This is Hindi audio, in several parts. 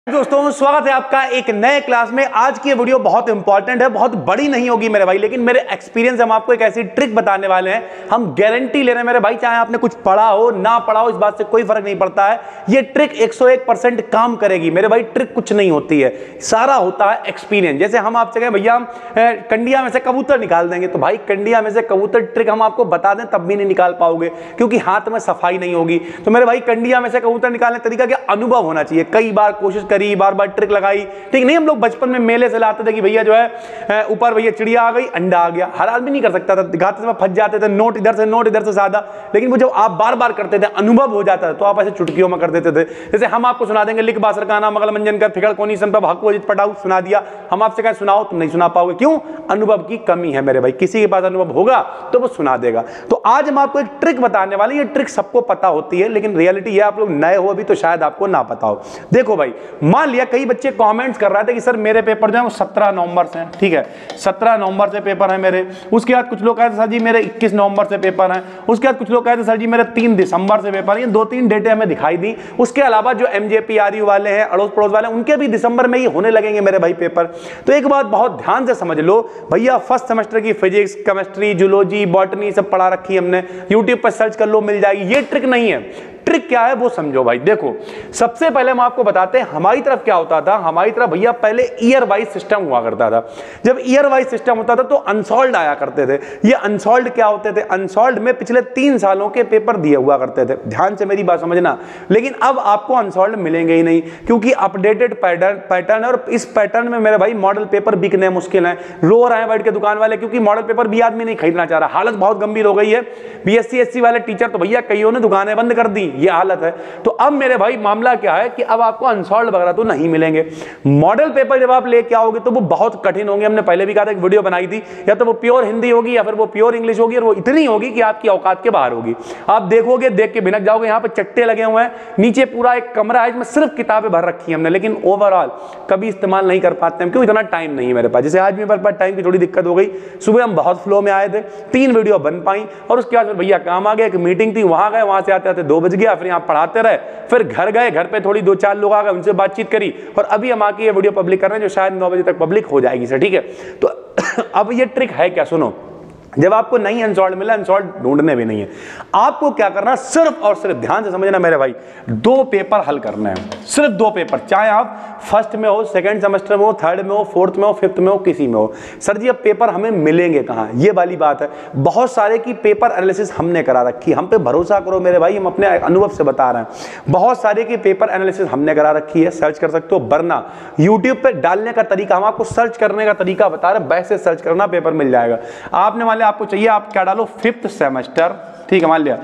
दोस्तों स्वागत है आपका एक नए क्लास में। आज की वीडियो बहुत इंपॉर्टेंट है, बहुत बड़ी नहीं होगी मेरे भाई, लेकिन मेरे एक्सपीरियंस हम आपको एक ऐसी ट्रिक बताने वाले हैं। हम गारंटी ले रहे हैं मेरे भाई, चाहे आपने कुछ पढ़ा हो ना पढ़ा हो, इस बात से कोई फर्क नहीं पड़ता है। ये ट्रिक 101% काम करेगी मेरे भाई। ट्रिक कुछ नहीं होती है, सारा होता है एक्सपीरियंस। जैसे हम आपसे कहें भैया कंडिया में से कबूतर निकाल देंगे, तो भाई कंडिया में से कबूतर ट्रिक हम आपको बता दें तब भी नहीं निकाल पाओगे, क्योंकि हाथ में सफाई नहीं होगी। तो मेरे भाई कंडिया में से कबूतर निकालने तरीका क्या, अनुभव होना चाहिए। कई बार कोशिश करी, बार बार ट्रिक लगाई, ठीक नहीं। हम लोग बचपन में मेले से लाते थे कि भैया जो है ऊपर भैया चिड़िया आ गई, अंडा आ गया। हर आदमी नहीं कर सकता था, दिखाते समय फंस जाते थे, नोट इधर से सादा। लेकिन वो जब आप बार बार करते थे, अनुभव हो जाता था, तो आप ऐसे चुटकियों में कर देते थे। जैसे हम आपको सुना देंगे, लिख बासर का नाम मगल मंजन कर फिकड़ कोनी संभव हक वजित पटाऊ, सुना दिया। हम आपसे कहें सुनाओ, तुम नहीं सुना पाओगे। क्यों? अनुभव की कमी है मेरे भाई। किसी के पास अनुभव होगा तो वो सुना देगा। तो आज हम आपको एक ट्रिक बताने वाले हैं। ये ट्रिक सबको पता होती है, लेकिन रियलिटी ये आप लोग नए हो अभी, तो शायद आपको ना पता हो। देखो भाई, मान लिया कई बच्चे कमेंट्स कर रहे थे कि सर मेरे पेपर जो है वो 17 नवंबर से हैं, ठीक है, 17 नवंबर से पेपर है मेरे। उसके बाद कुछ लोग कहते सर जी मेरे 21 नवंबर से पेपर है। उसके बाद कुछ लोग कहते सर जी मेरे 3 दिसंबर से पेपर है। ये 2-3 डेटें हमें दिखाई दी। उसके अलावा जो MJPRU वाले हैं, अड़ोस पड़ोस वाले, उनके भी दिसंबर में ही होने लगेंगे मेरे भाई पेपर। तो एक बात बहुत ध्यान से समझ लो भैया, फर्स्ट सेमेस्टर की फिजिक्स, केमिस्ट्री, जूलॉजी, बॉटनी सब पढ़ा रखी है हमने। यूट्यूब पर सर्च कर लो, मिल जाएगी। ये ट्रिक नहीं है। ट्रिक क्या है वो समझो भाई। देखो, सबसे पहले हम आपको बताते हैं हमारी तरफ क्या होता था। हमारी तरफ भैया पहले ईयर वाइज सिस्टम हुआ करता था। जब ईयर वाइज सिस्टम होता था तो अनसॉल्व्ड आया करते थे। ये अनसॉल्व्ड क्या होते थे? अनसॉल्व्ड में पिछले 3 सालों के पेपर दिए हुआ करते थे। ध्यान से मेरी बात समझना। लेकिन अब आपको अनसॉल्व्ड मिलेंगे ही नहीं, क्योंकि अपडेटेड पैटर्न है। और इस पैटर्न में मेरे भाई मॉडल पेपर बिकने मुश्किल है। रो रहे हैं बैठ के दुकान वाले, क्योंकि मॉडल पेपर भी आदमी नहीं खरीदना चाह रहा। हालत बहुत गंभीर हो गई है। BSc SC वाले टीचर तो भैया कईयों ने दुकानें बंद कर दी, ये हालत है। तो अब मेरे भाई मामला क्या है कि अब आपको अनसॉल्व्ड वगैरह तो नहीं मिलेंगे। मॉडल पेपर जब आप लेके आओगे तो वो बहुत कठिन होंगे। हमने पहले भी कहा था, एक वीडियो बनाई थी, या तो वो प्योर हिंदी होगी या फिर वो प्योर इंग्लिश होगी, और वो इतनी होगी कि आपकी औकात के बाहर होगी। आप देखोगे, देख के भिनक जाओगे। यहाँ पे चट्टे लगे हुए हैं, नीचे पूरा एक कमरा है, इसमें सिर्फ किताबें भर रखी है हमने, लेकिन ओवरऑल कभी इस्तेमाल नहीं कर पाते हैं। क्यों? इतना टाइम नहीं है मेरे पास। जैसे आज मेरे पास टाइम की थोड़ी दिक्कत हो गई। सुबह हम बहुत फ्लो में आए थे, 3 वीडियो बन पाई, और उसके बाद भैया काम आ गया, एक मीटिंग थी, वहां गए, वहां से आते आते 2 बज गया। फिर यहाँ पढ़ाते रहे, फिर घर गए, घर पे थोड़ी 2-4 लोग आ गए, उनसे बातचीत करी, और अभी हम आके ये वीडियो पब्लिक कर रहे हैं, जो शायद 9 बजे तक पब्लिक हो जाएगी सर, ठीक है। तो अब ये ट्रिक है क्या, सुनो। जब आपको नहीं अनसॉल्व्ड मिला, अनसॉल्व्ड ढूंढने भी नहीं है। आपको क्या करना, सिर्फ और सिर्फ ध्यान से समझना मेरे भाई, 2 पेपर हल करने हैं। सिर्फ 2 पेपर, चाहे आप फर्स्ट में हो, सेकंड सेमेस्टर में हो, थर्ड में हो, फोर्थ में हो, फिफ्थ में हो, किसी में हो। सर जी अब पेपर हमें मिलेंगे कहाँ, ये वाली बात है। बहुत सारे की पेपर एनालिसिस हमने करा रखी, हम पे भरोसा करो मेरे भाई, हम अपने अनुभव से बता रहे हैं। बहुत सारे की पेपर एनालिसिस हमने करा रखी है, सर्च कर सकते हो। वरना यूट्यूब पे डालने का तरीका, हम आपको सर्च करने का तरीका बता रहे हैं, वैसे सर्च करना, पेपर मिल जाएगा। आपने मान लिया आपको चाहिए, आप क्या डालो, 5th सेमेस्टर, ठीक है, मान लिया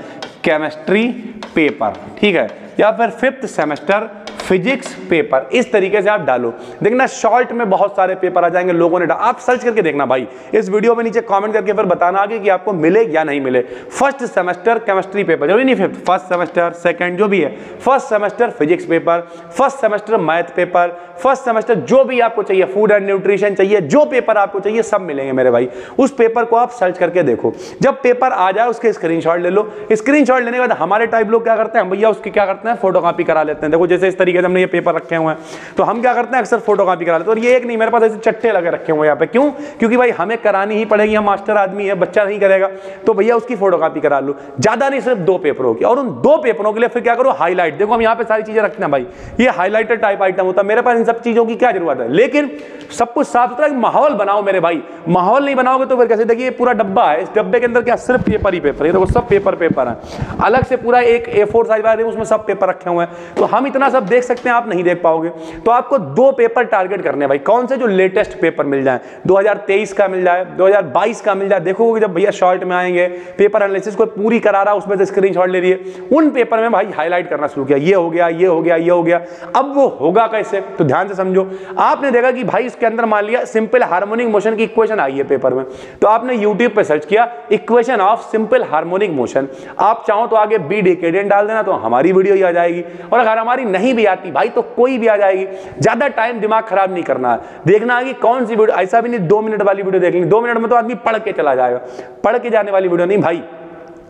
केमिस्ट्री पेपर, ठीक है, या फिर 5th सेमेस्टर फिजिक्स पेपर, इस तरीके से आप डालो। देखना शॉर्ट में बहुत सारे पेपर आ जाएंगे। लोगों ने आप सर्च करके देखना भाई, इस वीडियो में नीचे कमेंट करके फिर बताना आगे कि आपको मिले या नहीं मिले। फर्स्ट सेमेस्टर केमिस्ट्री पेपर, जरूरी नहीं 5th, फर्स्ट सेमेस्टर, सेकंड, जो भी है, first semester physics paper, first semester math paper, first semester जो भी आपको चाहिए, फूड एंड न्यूट्रिशन चाहिए, जो पेपर आपको चाहिए सब मिलेंगे मेरे भाई। उस पेपर को आप सर्च करके देखो। जब पेपर आ जाए उसके स्क्रीनशॉट ले लो। स्क्रीनशॉट लेने के बाद हमारे टाइप लोग क्या करते हैं भैया, उसकी क्या करते हैं, फोटोकॉपी करा लेते हैं। देखो जैसे इस तरीके से हमने ये पेपर रखे हुए हैं, तो हम क्या करते हैं, अक्सर फोटोकॉपी करा लेते हैं। और ये एक नहीं, मेरे पास ऐसे चट्टे लगे रखे हुए हैं यहाँ पे। क्यों? क्योंकि भाई हमें करानी ही पड़ेगी, हम मास्टर आदमी है, बच्चा नहीं करेगा, तो भैया उसकी फोटोकॉपी करा लो। ज्यादा नहीं, सिर्फ 2 पेपरों की। और उन 2 पेपरों के लिए फिर क्या करो, हाईलाइट। देखो हम यहाँ पे सारी चीजें रखते हैं भाई, ये हाईलाइटेड टाइप आइटम होता है मेरे पास। इन सब चीजों की क्या जरूरत है, लेकिन सब कुछ साफ सुथरा माहौल बनाओ मेरे भाई। माहौल नहीं बनाओगे तो फिर कैसे। देखिए पूरा डब्बा है, इस डब्बे के अंदर क्या, सिर्फ पेपर ही पेपर है। देखो सब पेपर है, अलग से पूरा एक A4 साइज वाला, उसमें सब पेपर रखे हुए हैं। तो हम इतना सब देख सकते हैं, आप नहीं देख पाओगे। तो आपको 2 पेपर टारगेट करने हैं भाई। कौन से? जो लेटेस्ट पेपर मिल जाए, 2023 का मिल जाए, 2022 का मिल जाए। देखोगे जब भैया शॉर्ट में आएंगे, पेपर एनालिसिस को पूरी करा रहा, उसमें से स्क्रीनशॉट ले लिए, उन पेपर में भाई हाईलाइट करना शुरू किया, ये हो गया, ये हो गया, ये हो गया। अब वो होगा कैसे, तो ध्यान से समझो। आपने देखा कि भाई इसके अंदर मान लिया सिंपल हार्मोनिक मोशन की इक्वेशन आई है पेपर में, तो आपने यूट्यूब पे सर्च किया equation of simple harmonic motion. आप चाहो तो आगे बी डेकेडियन डाल देना, तो हमारी वीडियो ही आ जाएगी। और अगर हमारी नहीं भी आती भाई, तो कोई भी आ जाएगी। ज्यादा टाइम दिमाग खराब नहीं करना है, देखना है कि कौन सी वीडियो। ऐसा भी नहीं 2 मिनट वाली वीडियो देख लेंगे, 2 मिनट में तो आदमी पढ़ के चला जाएगा। पढ़ के जाने वाली वीडियो नहीं भाई।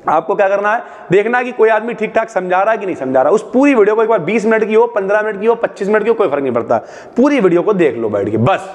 आपको क्या करना है, देखना है कि कोई आदमी ठीक ठाक समझा रहा है कि नहीं समझा रहा। उस पूरी वीडियो को एक बार 20 मिनट की हो, 15 मिनट की हो, 25 मिनट की हो, कोई फर्क नहीं पड़ता, पूरी वीडियो को देख लो बैठ के बस।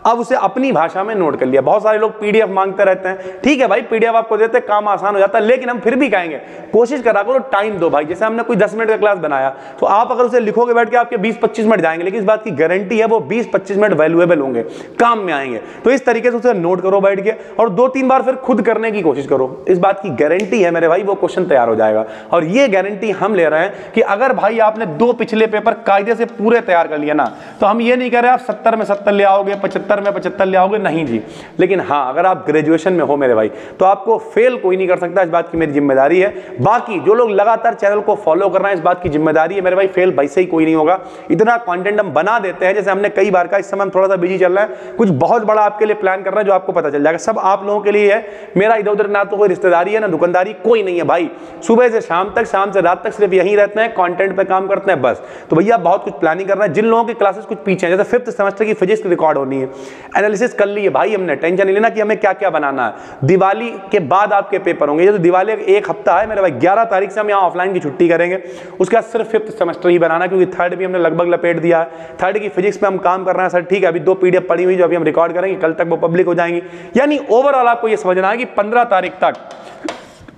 अब उसे अपनी भाषा में नोट कर लिया। बहुत सारे लोग पीडीएफ मांगते रहते हैं, ठीक है भाई पीडीएफ आपको देते हैं, काम आसान हो जाता है, लेकिन हम फिर भी कहेंगे कोशिश करा करो, टाइम दो भाई। जैसे हमने कोई 10 मिनट का क्लास बनाया तो आप अगर उसे लिखोगे बैठ के आपके 20-25 मिनट जाएंगे, लेकिन इस बात की गारंटी है वो 20-25 मिनट वैल्यूएबल होंगे, काम में आएंगे। तो इस तरीके से उसे नोट करो बैठ के और 2-3 बार फिर खुद करने की कोशिश करो। इस बात की गारंटी है मेरे भाई वो क्वेश्चन तैयार हो जाएगा। और ये गारंटी हम ले रहे हैं कि अगर भाई आपने 2 पिछले पेपर कायदे से पूरे तैयार कर लिए ना, तो हम ये नहीं कह रहे आप 70 में 70 ले आओगे, 75 में 75 ले आओगे, नहीं जी। लेकिन हाँ, अगर आप ग्रेजुएशन में हो मेरे भाई तो आपको फेल कोई नहीं कर सकता, इस बात की मेरी जिम्मेदारी है। बाकी जो लोग लगातार चैनल को फॉलो कर रहे हैं, इस बात की जिम्मेदारी है मेरे भाई, फेल वैसे ही कोई नहीं होगा। इतना कंटेंट हम बना देते हैं, जैसे हमने कई बार का, इस समय हम थोड़ा सा बिजी चल रहे हैं, कुछ बहुत बड़ा आपके लिए प्लान कर रहे हैं जो आपको पता चल जाएगा, सब आप लोगों के लिए है। मेरा इधर उधर ना तो कोई रिश्तेदारी है ना दुकानदारी, कोई नहीं है भाई। सुबह से शाम तक, शाम से रात तक सिर्फ यहीं रहते हैं, कंटेंट पे काम करते हैं बस। तो भैया बहुत कुछ प्लानिंग कर रहे हैं। जिन लोगों की क्लासेस कुछ पीछे हैं, जैसे 5th सेमेस्टर की फिजिक्स रिकॉर्ड होनी है, एनालिसिस कर ली है भाई हमने, टेंशन नहीं लेना कि हमें क्या क्या बनाना है। दिवाली के बाद आपके पेपर होंगे, ये तो दिवाली एक हफ्ता है मेरे भाई, 11 तारीख से हम यहाँ ऑफलाइन की छुट्टी करेंगे। उसके बाद सिर्फ 5th सेमेस्टर ही बनाना, क्योंकि 3rd भी हमने लगभग लपेट दिया है। 3rd की फिजिक्स पे हम काम कर रहे हैं सर, ठीक है। अभी 2 पीडीएफ पड़ी हुई जो अभी हम रिकॉर्ड करेंगे, कल तक वो पब्लिक हो जाएंगी। यानी ओवरऑल आपको ये समझना है कि 15 तारीख तक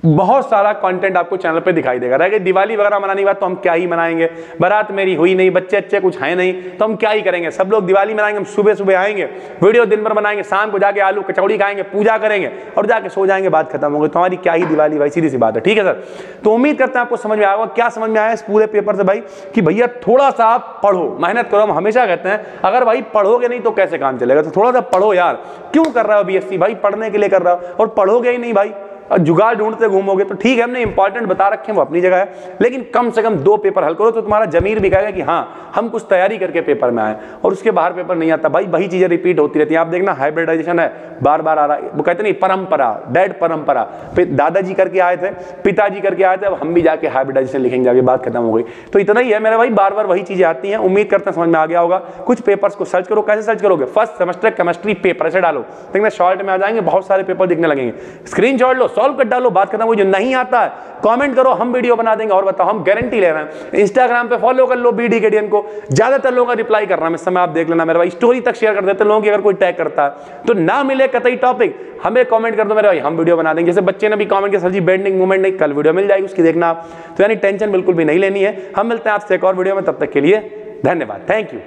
बहुत सारा कंटेंट आपको चैनल पे दिखाई देगा। रह गई दिवाली वगैरह मनाने की बात, तो हम क्या ही मनाएंगे, बारात मेरी हुई नहीं, बच्चे अच्छे कुछ है नहीं, तो हम क्या ही करेंगे। सब लोग दिवाली मनाएंगे, हम सुबह सुबह आएंगे, वीडियो दिन भर बनाएंगे, शाम को जाके आलू कचौड़ी खाएंगे, पूजा करेंगे और जाके सो जाएंगे, बात खत्म हो गई। तो हमारी क्या ही दिवाली भाई, सीधी सी बात है, ठीक है सर। तो उम्मीद करते हैं आपको समझ में आएगा। क्या समझ में आया इस पूरे पेपर से भाई, कि भैया थोड़ा सा आप पढ़ो, मेहनत करो। हम हमेशा कहते हैं अगर भाई पढ़ोगे नहीं तो कैसे काम चलेगा, तो थोड़ा सा पढ़ो यार। क्यों कर रहा हो बीएससी भाई, पढ़ने के लिए कर रहा हो, और पढ़ोगे ही नहीं भाई और जुगाड़ ढूंढते घूमोगे तो ठीक है। हमने इंपॉर्टेंट बता रखे हैं वो अपनी जगह है, लेकिन कम से कम 2 पेपर हल करो तो तुम्हारा जमीर भी कहेगा कि हाँ हम कुछ तैयारी करके पेपर में आए, और उसके बाहर पेपर नहीं आता भाई। वही चीजें रिपीट होती रहती हैं। आप देखना हाइब्रिडाइजेशन है, बार बार आ रहा है। वो कहते नहीं परंपरा, डेड परंपरा, दादाजी करके आए थे, पिताजी करके आए थे, अब हम भी जाके हाइब्रिडाइजेशन लिखेंगे, जाके बात खत्म हो गई। तो इतना ही है मेरे भाई, बार बार वही चीजें आती हैं। उम्मीद करते हैं समझ में आ गया होगा। कुछ पेपर्स को सर्च करो, कैसे सर्च करोगे, 1st सेमेस्टर केमिस्ट्री पेपर ऐसे डालो, देखना शॉर्ट में आ जाएंगे, बहुत सारे पेपर दिखने लगेंगे। स्क्रीनशॉट लो, सॉल्व कर डालो, बात खत्म। वो जो नहीं आता है कमेंट करो, हम वीडियो बना देंगे। और बताओ, हम गारंटी ले रहे हैं। इंस्टाग्राम पे फॉलो कर लो BDKDN को, ज्यादातर लोगों का रिप्लाई कर रहा है इस समय, आप देख लेना मेरे भाई। स्टोरी तक शेयर कर देते लोगों की, अगर कोई टैग करता है तो ना मिले कतई टॉपिक, हमें कमेंट कर दो मेरे भाई, हम वीडियो बना देंगे। जैसे बच्चे ने भी कमेंट किया सर जी बेंडिंग मूवमेंट नहीं, कल वीडियो मिल जाएगी उसकी, देखना आप। तो यानी टेंशन बिल्कुल भी नहीं लेनी है। हम मिलते हैं आपसे एक और वीडियो में, तब तक के लिए धन्यवाद, थैंक यू।